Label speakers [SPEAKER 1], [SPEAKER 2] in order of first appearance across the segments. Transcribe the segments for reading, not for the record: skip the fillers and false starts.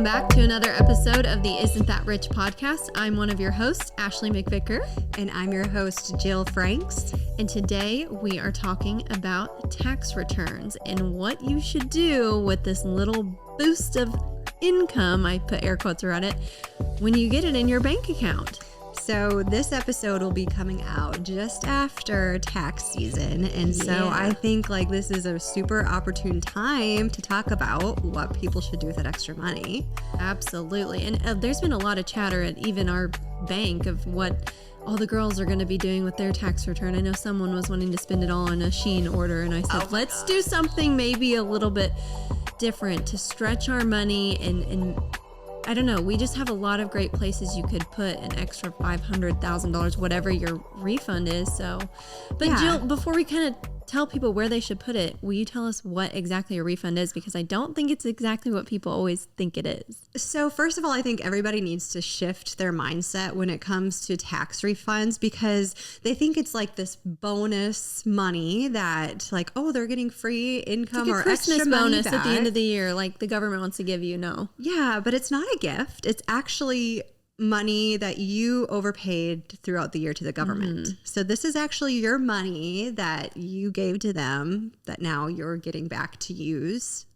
[SPEAKER 1] Welcome back to another episode of the Isn't That Rich podcast. I'm one of your hosts, Ashley McVicker.
[SPEAKER 2] And I'm your host, Jill Franks.
[SPEAKER 1] And today we are talking about tax returns and what you should do with this little boost of income, I put air quotes around it, when you get it in your bank account.
[SPEAKER 2] So this episode will be coming out just after tax season. And so I think this is a super opportune time to talk about what people should do with that extra money.
[SPEAKER 1] Absolutely. And there's been a lot of chatter at even our bank of what all the girls are going to be doing with their tax return. I know someone was wanting to spend it all on a Shein order. And I said, let's do something maybe a little bit different to stretch our money and I don't know. We just have a lot of great places you could put an extra $500,000, whatever your refund is. So, but yeah. Jill, before we kind of tell people where they should put it, will you tell us what exactly a refund is? Because I don't think it's exactly what people always think it is.
[SPEAKER 2] So first of all, I think everybody needs to shift their mindset when it comes to tax refunds, because they think it's like this bonus money that they're getting free income or
[SPEAKER 1] Christmas
[SPEAKER 2] extra money
[SPEAKER 1] bonus
[SPEAKER 2] back
[SPEAKER 1] at the end of the year, like the government wants to give you. No.
[SPEAKER 2] Yeah, but it's not a gift. It's actually money that you overpaid throughout the year to the government. Mm-hmm. So this is actually your money that you gave to them that now you're getting back to use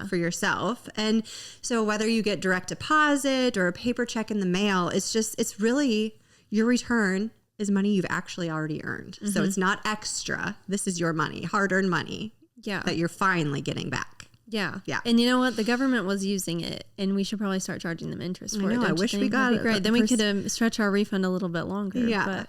[SPEAKER 2] for yourself. And so whether you get direct deposit or a paper check in the mail, it's really your return is money you've actually already earned. Mm-hmm. So it's not extra. This is your money, hard-earned money that you're finally getting back.
[SPEAKER 1] Yeah. And you know what? The government was using it, and we should probably start charging them interest for it.
[SPEAKER 2] I wish we got it.
[SPEAKER 1] Great. Then we could stretch our refund a little bit longer.
[SPEAKER 2] Yeah.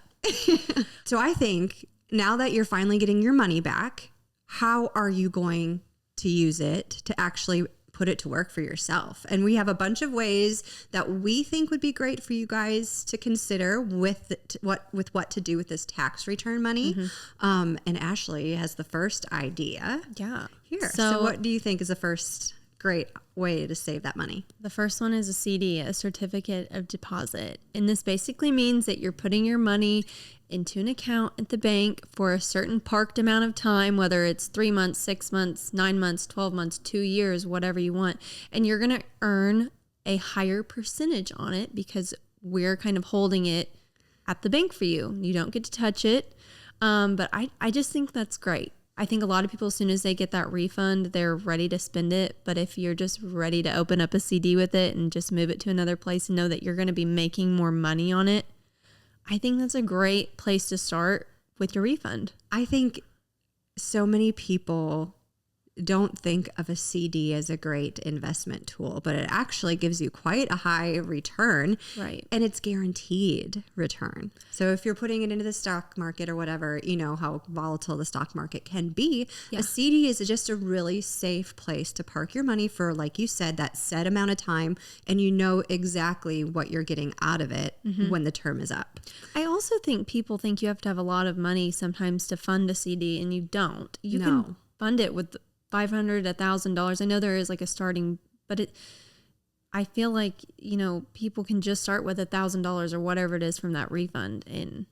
[SPEAKER 2] So I think now that you're finally getting your money back, how are you going to use it to actually put it to work for yourself? And we have a bunch of ways that we think would be great for you guys to consider with what to do with this tax return money. Mm-hmm. And Ashley has the first idea.
[SPEAKER 1] Yeah.
[SPEAKER 2] Here. So what do you think is the first great way to save that money?
[SPEAKER 1] The first one is a CD, a certificate of deposit. And this basically means that you're putting your money into an account at the bank for a certain parked amount of time, whether it's 3 months, 6 months, 9 months, 12 months, 2 years, whatever you want. And you're going to earn a higher percentage on it because we're kind of holding it at the bank for you. You don't get to touch it. But I just think that's great. I think a lot of people, as soon as they get that refund, they're ready to spend it. But if you're just ready to open up a CD with it and just move it to another place and know that you're going to be making more money on it, I think that's a great place to start with your refund.
[SPEAKER 2] I think so many people don't think of a CD as a great investment tool, but it actually gives you quite a high return.
[SPEAKER 1] Right.
[SPEAKER 2] And it's guaranteed return. So if you're putting it into the stock market or whatever, you know how volatile the stock market can be. Yeah. A CD is just a really safe place to park your money for, like you said, that set amount of time, and you know exactly what you're getting out of it when the term is up.
[SPEAKER 1] I also think people think you have to have a lot of money sometimes to fund a CD, and you don't. You can fund it with $500, $1,000. I know there is like a starting, but I feel like, people can just start with $1,000 or whatever it is from that refund. And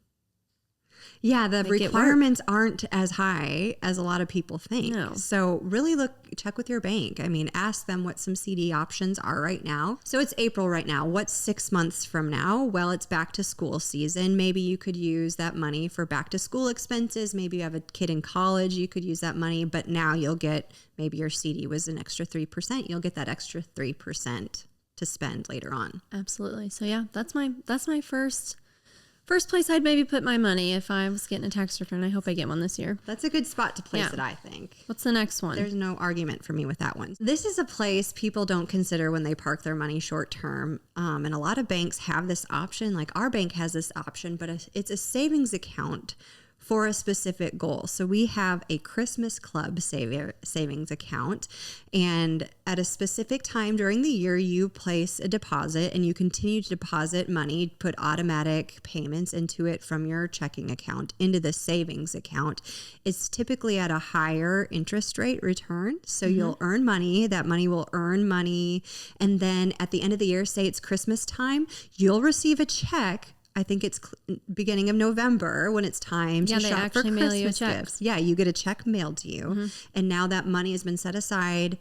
[SPEAKER 2] the requirements aren't as high as a lot of people think.
[SPEAKER 1] No.
[SPEAKER 2] So really check with your bank. I mean, ask them what some CD options are right now. So it's April right now. What's 6 months from now? Well, it's back to school season. Maybe you could use that money for back to school expenses. Maybe you have a kid in college. You could use that money, but now you'll get, maybe your CD was an extra 3%. You'll get that extra 3% to spend later on.
[SPEAKER 1] Absolutely. So that's my first place I'd maybe put my money if I was getting a tax return. I hope I get one this year.
[SPEAKER 2] That's a good spot to place it, I think.
[SPEAKER 1] What's the next one?
[SPEAKER 2] There's no argument for me with that one. This is a place people don't consider when they park their money short term. And a lot of banks have this option. Like our bank has this option, but it's a savings account for a specific goal. So we have a Christmas Club savings account, and at a specific time during the year, you place a deposit and you continue to deposit money, put automatic payments into it from your checking account into the savings account. It's typically at a higher interest rate return. So you'll earn money, that money will earn money. And then at the end of the year, say it's Christmas time, you'll receive a check. I think it's beginning of November when it's time to shop for Christmas gifts. Yeah, you get a check mailed to you. And now that money has been set aside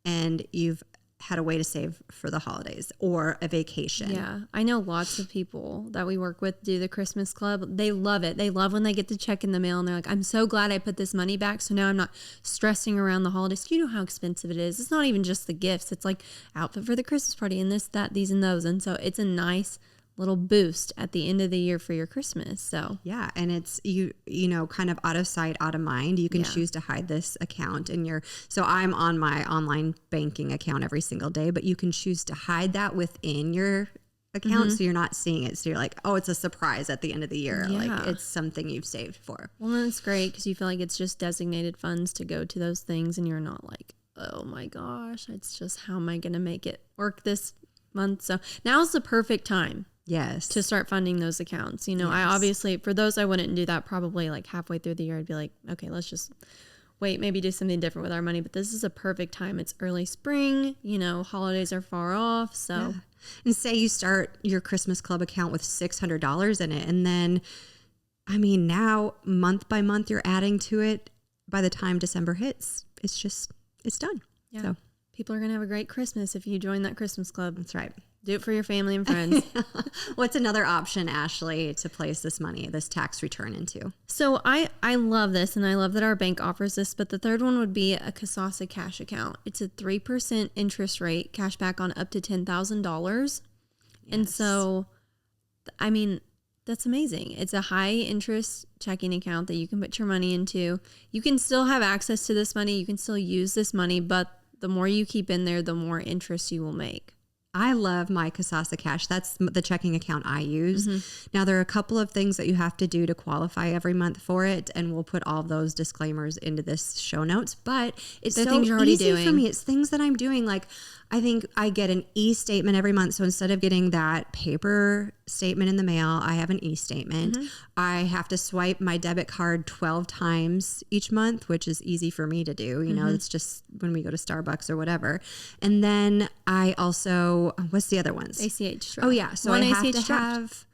[SPEAKER 2] and you've had a way to save for the holidays or a vacation.
[SPEAKER 1] Yeah. I know lots of people that we work with do the Christmas club. They love it. They love when they get the check in the mail and they're like, I'm so glad I put this money back. So now I'm not stressing around the holidays. You know how expensive it is. It's not even just the gifts. It's like outfit for the Christmas party and this, that, these, and those. And so it's a nice little boost at the end of the year for your Christmas. So
[SPEAKER 2] yeah, and it's you know, kind of out of sight, out of mind. You can choose to hide this account in your, so I'm on my online banking account every single day, but you can choose to hide that within your account so you're not seeing it. So you're like, oh, it's a surprise at the end of the year. Like it's something you've saved for.
[SPEAKER 1] Well, then it's great because you feel like it's just designated funds to go to those things and you're not like, oh my gosh, it's just how am I going to make it work this month? So now's the perfect time.
[SPEAKER 2] Yes.
[SPEAKER 1] To start funding those accounts. You know, I obviously, for those, I wouldn't do that probably like halfway through the year. I'd be like, okay, let's just wait, maybe do something different with our money. But this is a perfect time. It's early spring, you know, holidays are far off. So,
[SPEAKER 2] and say you start your Christmas club account with $600 in it. And then, I mean, now month by month, you're adding to it. By the time December hits, it's done.
[SPEAKER 1] Yeah.
[SPEAKER 2] So
[SPEAKER 1] people are going to have a great Christmas if you join that Christmas club.
[SPEAKER 2] That's right.
[SPEAKER 1] Do it for your family and friends.
[SPEAKER 2] What's another option, Ashley, to place this money, this tax return into?
[SPEAKER 1] So I love this, and I love that our bank offers this, but the third one would be a Kasasa cash account. It's a 3% interest rate, cash back on up to $10,000. Yes. And so, I mean, that's amazing. It's a high interest checking account that you can put your money into. You can still have access to this money. You can still use this money, but the more you keep in there, the more interest you will make.
[SPEAKER 2] I love my Kasasa Cash. That's the checking account I use. Now, there are a couple of things that you have to do to qualify every month for it, and we'll put all those disclaimers into this show notes. But it's so
[SPEAKER 1] things you're already
[SPEAKER 2] easy
[SPEAKER 1] doing
[SPEAKER 2] for me. It's things that I'm doing. Like, I think I get an e-statement every month. So instead of getting that paper statement in the mail, I have an e-statement. I have to swipe my debit card 12 times each month, which is easy for me to do. You know, it's just when we go to Starbucks or whatever. And then I also, what's the other ones?
[SPEAKER 1] ACH draft.
[SPEAKER 2] Oh yeah. So
[SPEAKER 1] One
[SPEAKER 2] I have
[SPEAKER 1] ACH
[SPEAKER 2] to
[SPEAKER 1] draft.
[SPEAKER 2] have,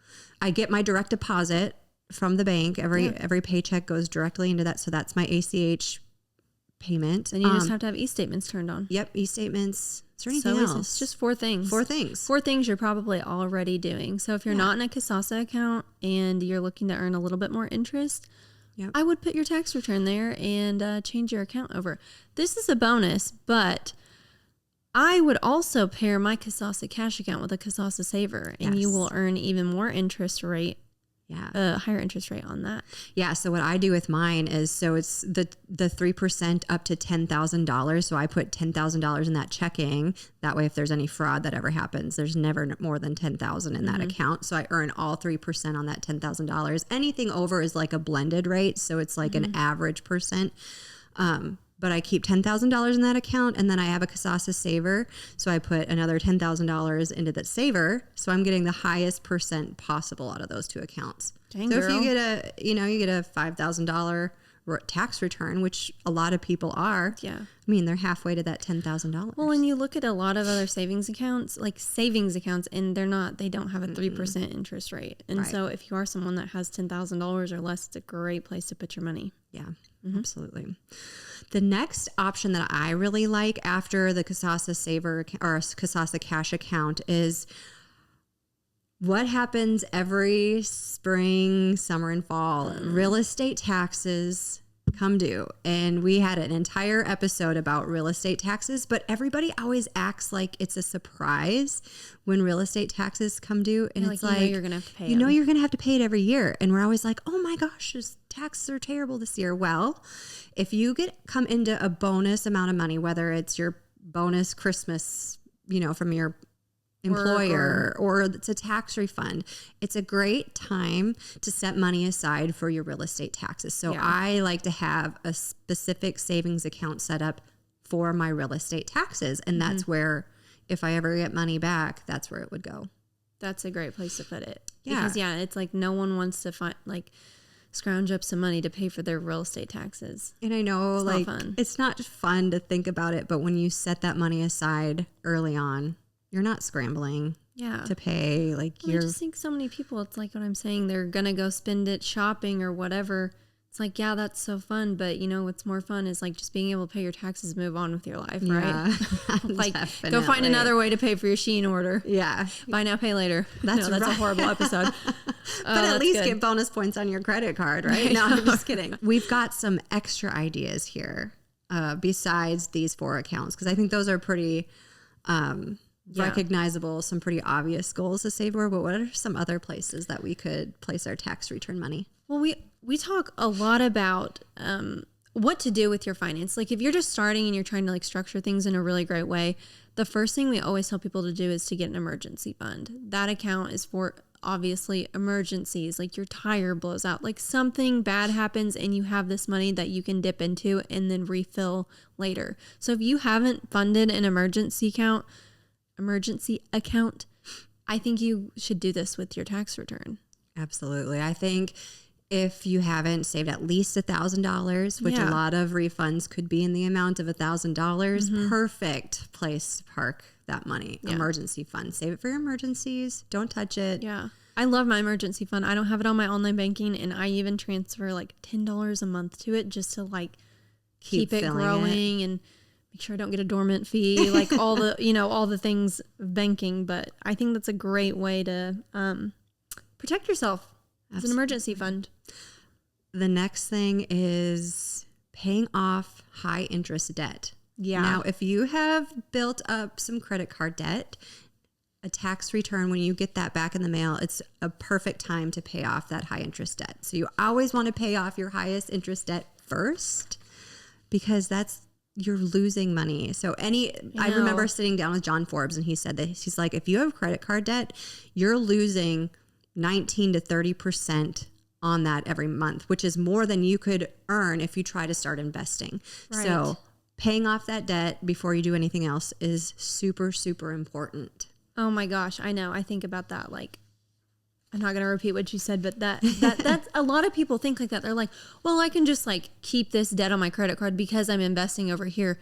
[SPEAKER 2] I get my direct deposit from the bank. Every paycheck goes directly into that. So that's my ACH payment.
[SPEAKER 1] And you just have to have e-statements turned on.
[SPEAKER 2] Yep. E-statements. Is there anything
[SPEAKER 1] So
[SPEAKER 2] else?
[SPEAKER 1] it's just four things.
[SPEAKER 2] Four things.
[SPEAKER 1] Four things you're probably already doing. So if you're not in a Kasasa account and you're looking to earn a little bit more interest, I would put your tax return there and change your account over. This is a bonus, but I would also pair my Kasasa cash account with a Kasasa saver, and you will earn even more interest rate. Higher interest rate on that.
[SPEAKER 2] Yeah. So what I do with mine is, so it's the 3% up to $10,000. So I put $10,000 in that checking. That way, if there's any fraud that ever happens, there's never more than $10,000 in that account. So I earn all 3% on that $10,000. Anything over is like a blended rate. So it's like an average percent. But I keep $10,000 in that account, and then I have a Kasasa saver. So I put another $10,000 into that saver. So I'm getting the highest percent possible out of those two accounts.
[SPEAKER 1] Dang,
[SPEAKER 2] so
[SPEAKER 1] girl.
[SPEAKER 2] if you get a $5,000 tax return, which a lot of people are.
[SPEAKER 1] Yeah.
[SPEAKER 2] I mean, they're halfway to that $10,000.
[SPEAKER 1] Well, when you look at a lot of other savings accounts, and they don't have a 3% interest rate. And so if you are someone that has $10,000 or less, it's a great place to put your money.
[SPEAKER 2] Yeah, absolutely. The next option that I really like after the Kasasa Saver or Kasasa Cash account is what happens every spring, summer, and fall. Real estate taxes come due. And we had an entire episode about real estate taxes, but everybody always acts like it's a surprise when real estate taxes come due. And it's like,
[SPEAKER 1] you're going to have to pay
[SPEAKER 2] you know, you're going to have to pay it every year. And we're always like, oh my gosh, taxes are terrible this year. Well, if you come into a bonus amount of money, whether it's your bonus Christmas, you know, from your employer or it's a tax refund, it's a great time to set money aside for your real estate taxes. So I like to have a specific savings account set up for my real estate taxes. And that's where, if I ever get money back, that's where it would go.
[SPEAKER 1] That's a great place to put it.
[SPEAKER 2] Yeah.
[SPEAKER 1] Because it's like no one wants to scrounge up some money to pay for their real estate taxes.
[SPEAKER 2] And I know it's not fun to think about it, but when you set that money aside early on, you're not scrambling to pay. I just
[SPEAKER 1] think so many people, it's like what I'm saying, they're going to go spend it shopping or whatever. It's like, yeah, that's so fun. But you know, what's more fun is like just being able to pay your taxes, move on with your life, right?
[SPEAKER 2] Yeah,
[SPEAKER 1] Like
[SPEAKER 2] definitely.
[SPEAKER 1] go find another way to pay for your Shein order.
[SPEAKER 2] Yeah.
[SPEAKER 1] Buy now, pay later.
[SPEAKER 2] That's
[SPEAKER 1] That's a
[SPEAKER 2] right.
[SPEAKER 1] horrible episode.
[SPEAKER 2] But at least
[SPEAKER 1] good.
[SPEAKER 2] get bonus points on your credit card, right? No, I'm just kidding. We've got some extra ideas here besides these 4 accounts, because I think those are pretty recognizable, some pretty obvious goals to save for. But what are some other places that we could place our tax return money?
[SPEAKER 1] Well, we talk a lot about what to do with your finance. Like if you're just starting and you're trying to like structure things in a really great way, the first thing we always tell people to do is to get an emergency fund. That account is for obviously emergencies, like your tire blows out, like something bad happens and you have this money that you can dip into and then refill later. So if you haven't funded an emergency account, I think you should do this with your tax return.
[SPEAKER 2] Absolutely. I think if you haven't saved at least $1,000, which a lot of refunds could be in the amount of $1,000, perfect place to park that money.
[SPEAKER 1] Yeah.
[SPEAKER 2] Emergency fund. Save it for your emergencies. Don't touch it.
[SPEAKER 1] Yeah. I love my emergency fund. I don't have it on my online banking, and I even transfer like $10 a month to it just to like keep it growing and make sure I don't get a dormant fee, like all the, all the things of banking. But I think that's a great way to protect yourself. It's an emergency fund.
[SPEAKER 2] The next thing is paying off high interest debt.
[SPEAKER 1] Yeah.
[SPEAKER 2] Now, if you have built up some credit card debt, a tax return, when you get that back in the mail, it's a perfect time to pay off that high interest debt. So you always want to pay off your highest interest debt first, because you're losing money. So I remember sitting down with John Forbes, and he said that he's like, if you have credit card debt, you're losing 19 to 30% on that every month, which is more than you could earn if you try to start investing.
[SPEAKER 1] Right.
[SPEAKER 2] So paying off that debt before you do anything else is super, super important.
[SPEAKER 1] Oh my gosh, I know. I think about that. Like, I'm not going to repeat what you said, but that's a lot of people think like that. They're like, well, I can just like keep this debt on my credit card because I'm investing over here.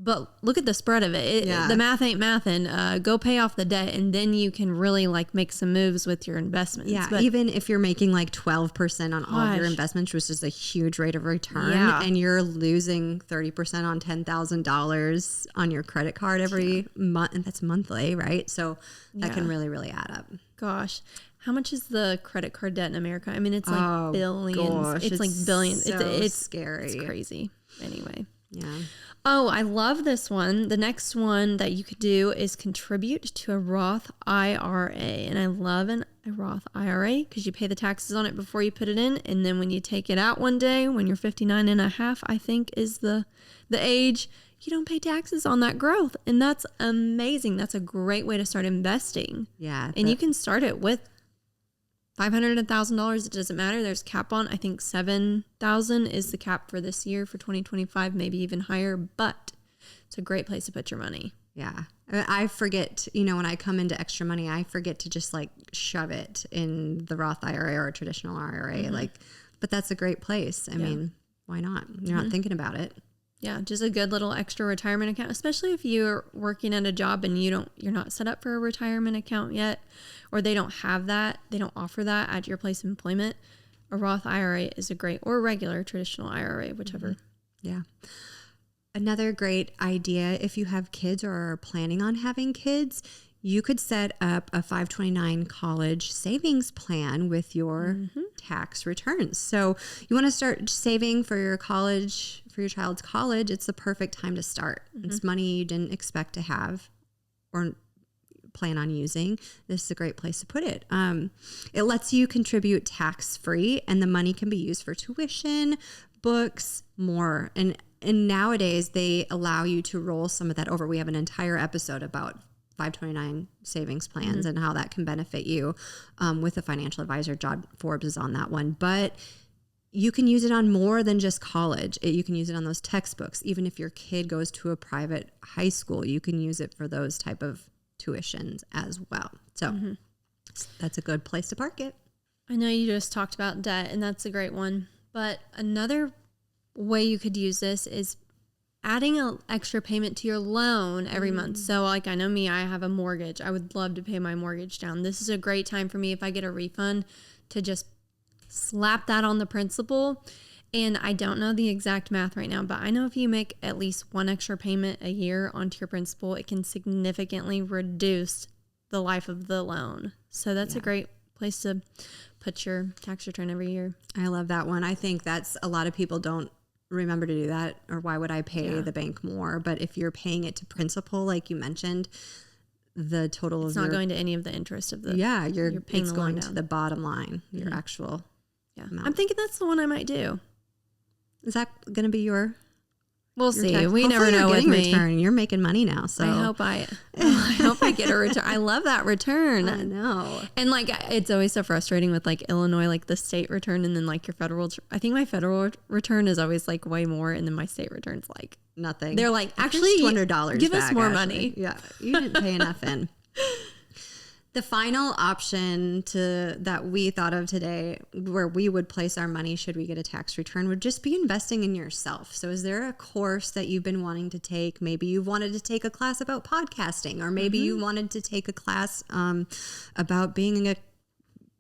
[SPEAKER 1] But look at the spread of it. The math ain't mathin'. Go pay off the debt, and then you can really like make some moves with your investments.
[SPEAKER 2] Yeah,
[SPEAKER 1] but
[SPEAKER 2] even if you're making like 12% on all of your investments, which is a huge rate of return, and you're losing 30% on $10,000 on your credit card every month, and that's monthly, right? So that can really, really add up.
[SPEAKER 1] Gosh. How much is the credit card debt in America? I mean, it's like billions.
[SPEAKER 2] Gosh,
[SPEAKER 1] it's like billions.
[SPEAKER 2] So
[SPEAKER 1] it's
[SPEAKER 2] scary.
[SPEAKER 1] It's crazy. Anyway.
[SPEAKER 2] Yeah.
[SPEAKER 1] Oh, I love this one. The next one that you could do is contribute to a Roth IRA. And I love a Roth IRA because you pay the taxes on it before you put it in. And then when you take it out one day, when you're 59 and a half, I think is the age, you don't pay taxes on that growth. And that's amazing. That's a great way to start investing.
[SPEAKER 2] Yeah.
[SPEAKER 1] And you can start it with $500 and $1,000. It doesn't matter. There's cap on. I think $7,000 is the cap for this year for 2025, maybe even higher. But it's a great place to put your money.
[SPEAKER 2] Yeah. I forget, when I come into extra money, I forget to just like shove it in the Roth IRA or a traditional IRA. But that's a great place. I mean, why not? You're not thinking about it.
[SPEAKER 1] Yeah, just a good little extra retirement account, especially if you're working at a job and you're not set up for a retirement account yet, or they don't have that, they don't offer that at your place of employment. A Roth IRA is a great, or a regular traditional IRA, whichever.
[SPEAKER 2] Yeah. Another great idea, if you have kids or are planning on having kids, you could set up a 529 college savings plan with your tax returns. So you want to start saving for your child's college. It's the perfect time to start. It's money you didn't expect to have or plan on using. This is a great place to put it. It lets you contribute tax-free, and the money can be used for tuition, books, more. And nowadays they allow you to roll some of that over. We have an entire episode about 529 savings plans and how that can benefit you with a financial advisor. John Forbes is on that one. But you can use it on more than just college. You can use it on those textbooks. Even if your kid goes to a private high school, you can use it for those type of tuitions as well. So that's a good place to park it.
[SPEAKER 1] I know you just talked about debt, and that's a great one. But another way you could use this is adding an extra payment to your loan every month. So like, I know me, I have a mortgage. I would love to pay my mortgage down. This is a great time for me if I get a refund to just slap that on the principal. And I don't know the exact math right now, but I know if you make at least one extra payment a year onto your principal, it can significantly reduce the life of the loan. So that's a great place to put your tax return every year.
[SPEAKER 2] I love that one. I think that's a lot of people don't remember to do that, or why would I pay the bank more? But if you're paying it to principal, like you mentioned, the total
[SPEAKER 1] it's not going to any of the interest of the
[SPEAKER 2] you're paying
[SPEAKER 1] it's
[SPEAKER 2] the
[SPEAKER 1] going
[SPEAKER 2] loan to the bottom line, your actual amount.
[SPEAKER 1] I'm thinking that's the one I might do.
[SPEAKER 2] Is that going to be your?
[SPEAKER 1] We'll see.
[SPEAKER 2] Tax?
[SPEAKER 1] We never know with me.
[SPEAKER 2] Return. You're making money now, so
[SPEAKER 1] I hope I get a return. I love that return.
[SPEAKER 2] I know.
[SPEAKER 1] And like, it's always so frustrating with like Illinois, like the state return, and then like your federal. I think my federal return is always like way more, and then my state return's like
[SPEAKER 2] nothing.
[SPEAKER 1] They're like, actually,
[SPEAKER 2] $200.
[SPEAKER 1] Give us more money.
[SPEAKER 2] Yeah, you didn't pay enough in. The final option that we thought of today, where we would place our money should we get a tax return, would just be investing in yourself. So is there a course that you've been wanting to take? Maybe you wanted to take a class about podcasting, or maybe you wanted to take a class about being a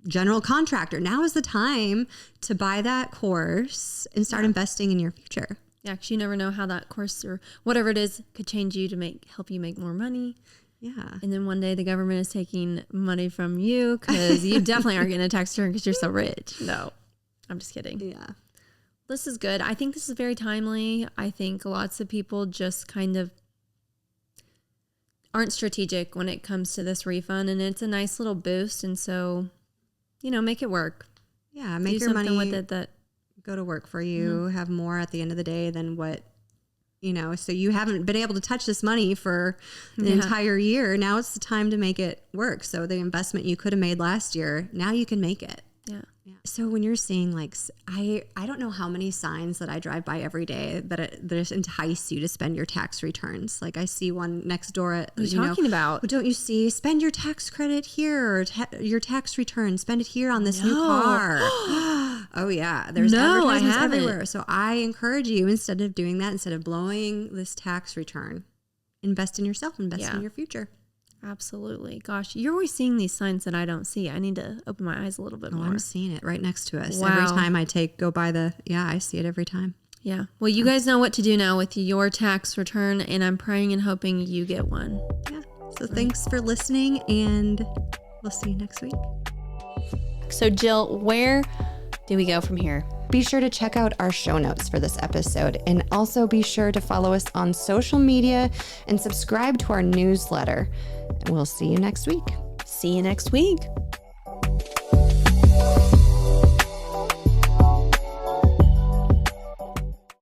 [SPEAKER 2] general contractor. Now is the time to buy that course and start investing in your future.
[SPEAKER 1] Yeah, because you never know how that course or whatever it is could change you to help you make more money.
[SPEAKER 2] Yeah.
[SPEAKER 1] And then one day the government is taking money from you because you definitely aren't getting a tax return because you're so rich. No, I'm just kidding.
[SPEAKER 2] Yeah.
[SPEAKER 1] This is good. I think this is very timely. I think lots of people just kind of aren't strategic when it comes to this refund, and it's a nice little boost. And so, make it work.
[SPEAKER 2] Yeah. Make your money with it that go to work for you, have more at the end of the day than what, so you haven't been able to touch this money for the entire year. Now it's the time to make it work. So the investment you could have made last year, now you can make it.
[SPEAKER 1] Yeah.
[SPEAKER 2] So when you're seeing I don't know how many signs that I drive by every day that just entice you to spend your tax returns. Like I see one next door at,
[SPEAKER 1] what are you talking about?
[SPEAKER 2] Don't you see, spend your tax credit here, or your tax return, spend it here on this new car. Oh yeah. There's advertisements everywhere. So I encourage you, instead of doing that, instead of blowing this tax return, invest in yourself, invest in your future.
[SPEAKER 1] Absolutely. Gosh, you're always seeing these signs that I don't see. I need to open my eyes a little bit more.
[SPEAKER 2] I'm seeing it right next to us.
[SPEAKER 1] Wow.
[SPEAKER 2] Every time I go by I see it every time.
[SPEAKER 1] Yeah. Well, you guys know what to do now with your tax return, and I'm praying and hoping you get one.
[SPEAKER 2] Yeah. So thanks for listening, and we'll see you next week.
[SPEAKER 1] So Jill, where do we go from here?
[SPEAKER 2] Be sure to check out our show notes for this episode, and also be sure to follow us on social media and subscribe to our newsletter. And we'll see you next week.
[SPEAKER 1] See you next week.